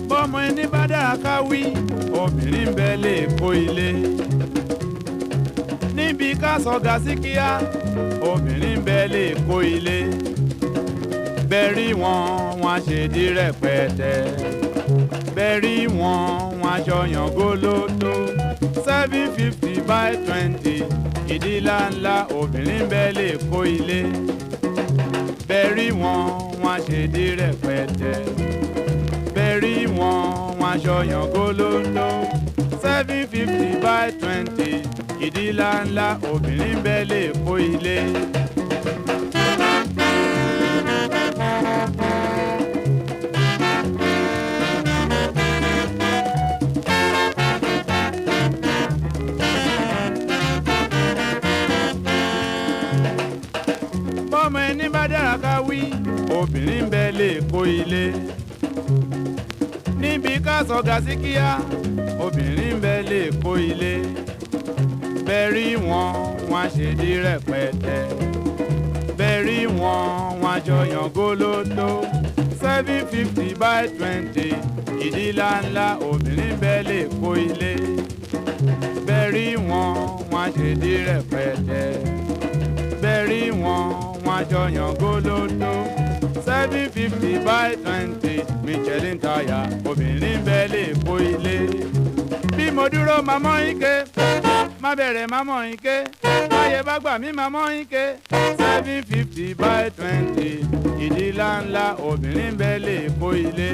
bọ́mọ ẹni bá dára ká wí obìnrin bẹ́ẹ̀ lè kó ilé níbi ká sọ̀gá sí kíá obìnrin bẹ́ẹ̀ lè kó ilé bẹ́ẹ̀rí wọn ṣèdí rẹpẹtẹ bẹ́ẹ̀rí wọn aṣọyàn gólótó 750/20 ìdílà ńlá obìnrin bẹ́ẹ̀ lè kó ilé bẹ́ẹ̀rí wọn ṣèdí rẹpẹtẹ bẹ́ẹ̀rí wọn aṣọyàn gólótó 750/20 ìdílà ńlá obìnrin bẹ́ẹ̀ lè kó ilé. bọ́mọ ẹni bá dára ká wí obìnrin bẹ́ẹ̀ lè kó ilé níbi ká sọ̀gá sí kíá obìnrin bẹ́ẹ̀ lè kó ilé bẹ́ẹ̀rí wọn ṣèdí rẹpẹtẹ bẹ́ẹ̀rí wọn aṣọyàn gólótó 750/20 ìdílà ńlá obìnrin bẹ́ẹ̀ lè kó ilé bẹ́ẹ̀rí wọn ṣèdí rẹpẹtẹ bẹ́ẹ̀rí wọn aṣọyàn gólótó 750/20 Michelin táyà obìnrin bẹ́ẹ̀ lè kó ilé bí mo dúró mamọ́ ike má bẹ̀rẹ̀ mamọ́ ike láyé bá gbà mí mamọ́ ike 750/20 ìdílà ńlá obìnrin bẹ́ẹ̀ lè kó ilé.